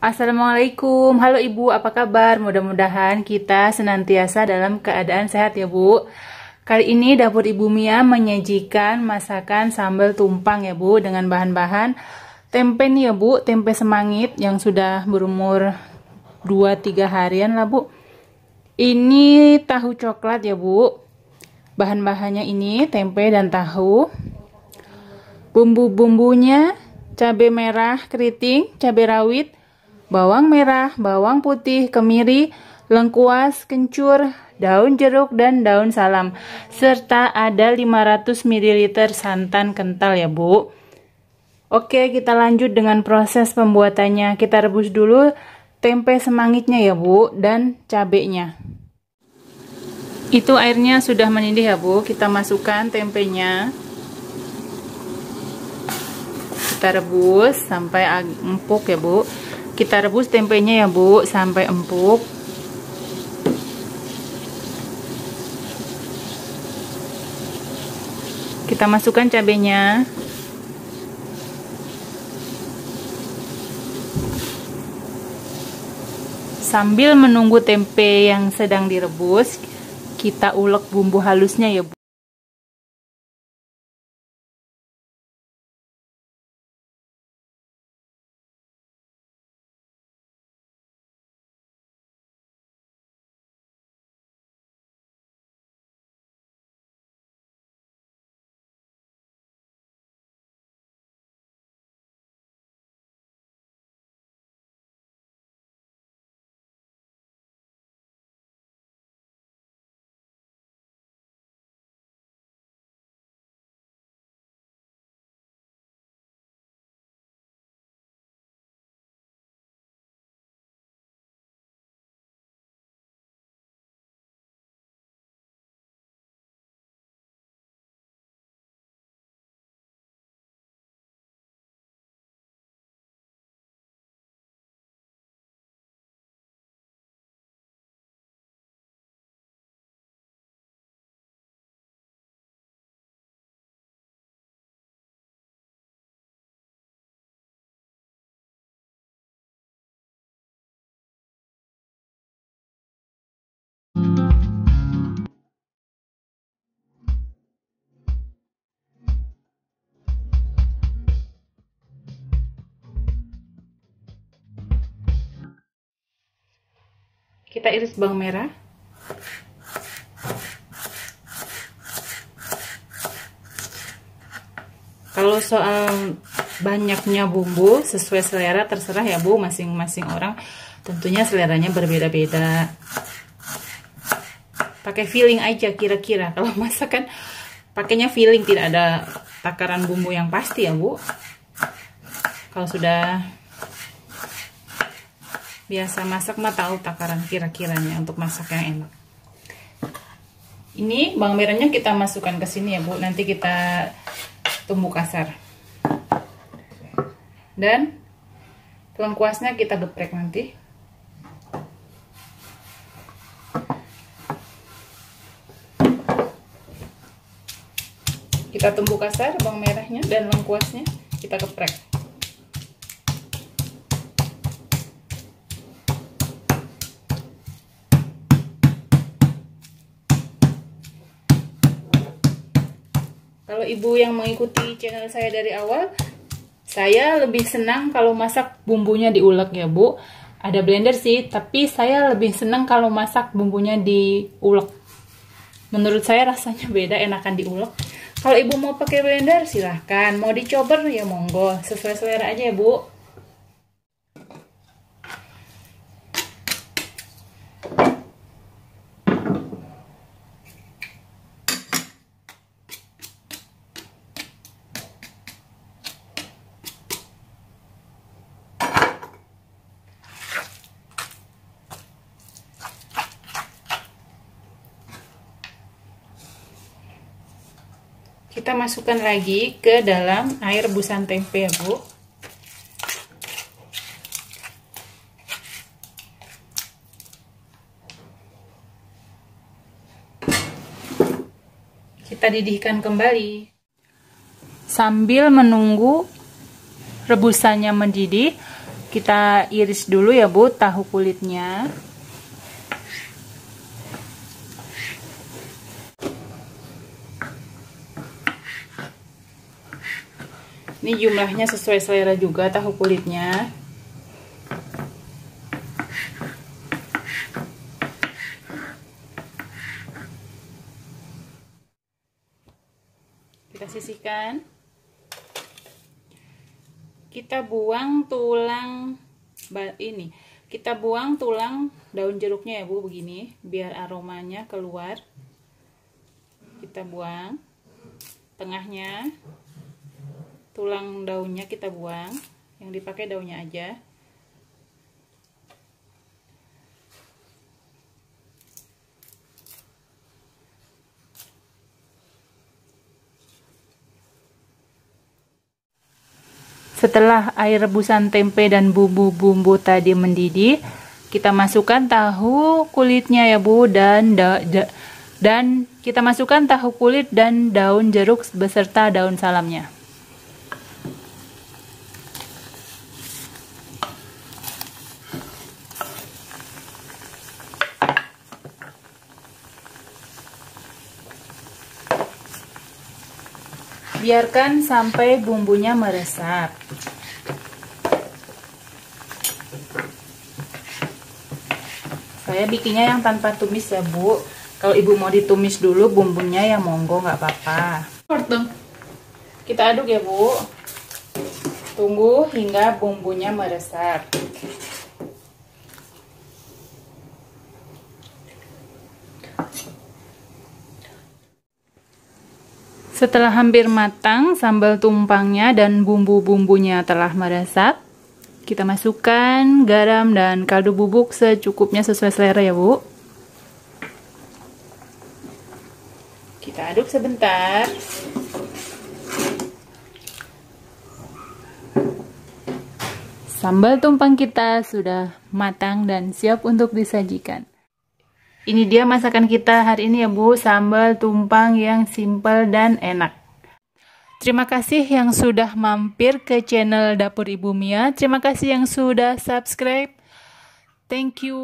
Assalamualaikum, halo Ibu, apa kabar? Mudah-mudahan kita senantiasa dalam keadaan sehat ya Bu. Kali ini dapur Ibu Mia menyajikan masakan sambal tumpang ya Bu, dengan bahan-bahan tempe nih ya Bu, tempe semangit yang sudah berumur 2-3 harian lah Bu. Ini tahu coklat ya Bu. Bahan-bahannya ini tempe dan tahu. Bumbu-bumbunya cabai merah keriting, cabai rawit, bawang merah, bawang putih, kemiri, lengkuas, kencur, daun jeruk, dan daun salam. Serta ada 500 ml santan kental ya Bu. Oke, kita lanjut dengan proses pembuatannya. Kita rebus dulu tempe semangitnya ya Bu, dan cabenya. Itu airnya sudah mendidih ya Bu. Kita masukkan tempenya. Kita rebus sampai empuk ya Bu. Kita rebus tempenya ya Bu sampai empuk. Kita masukkan cabenya. Sambil menunggu tempe yang sedang direbus, kita ulek bumbu halusnya ya Bu. Kita iris bawang merah. Kalau soal banyaknya bumbu sesuai selera terserah ya Bu, masing-masing orang tentunya seleranya berbeda-beda. Pakai feeling aja kira-kira. Kalau masak kan pakainya feeling, tidak ada takaran bumbu yang pasti ya Bu. Kalau sudah biasa masak mah tahu takaran kira-kiranya untuk masak yang enak. Ini bawang merahnya kita masukkan ke sini ya Bu, nanti kita tumbuk kasar. Dan lengkuasnya kita geprek nanti. Kita tumbuk kasar bawang merahnya dan lengkuasnya kita geprek. Kalau Ibu yang mengikuti channel saya dari awal, saya lebih senang kalau masak bumbunya diulek ya Bu. Ada blender sih, tapi saya lebih senang kalau masak bumbunya diulek. Menurut saya rasanya beda, enakan diulek. Kalau Ibu mau pakai blender silahkan, mau dicober ya monggo, sesuai selera aja ya Bu. Kita masukkan lagi ke dalam air rebusan tempe ya Bu. Kita didihkan kembali. Sambil menunggu rebusannya mendidih, Kita iris dulu ya Bu tahu kulitnya. Ini jumlahnya sesuai selera juga tahu kulitnya. Kita sisihkan. Kita buang tulang ini. Kita buang tulang daun jeruknya ya Bu, begini, biar aromanya keluar. Kita buang tengahnya. Tulang daunnya kita buang, yang dipakai daunnya aja. Setelah air rebusan tempe dan bumbu-bumbu tadi mendidih, kita masukkan tahu kulitnya ya Bu, dan kita masukkan tahu kulit dan daun jeruk beserta daun salamnya. Biarkan sampai bumbunya meresap. Saya bikinnya yang tanpa tumis ya Bu. Kalau Ibu mau ditumis dulu bumbunya ya monggo, nggak apa-apa. Kita aduk ya Bu. Tunggu hingga bumbunya meresap. Setelah hampir matang, sambal tumpangnya dan bumbu-bumbunya telah meresap. Kita masukkan garam dan kaldu bubuk secukupnya sesuai selera ya Bu. Kita aduk sebentar. Sambal tumpang kita sudah matang dan siap untuk disajikan. Ini dia masakan kita hari ini ya Bu, sambal tumpang yang simple dan enak. Terima kasih yang sudah mampir ke channel Dapur Ibu Mia. Terima kasih yang sudah subscribe. Thank you.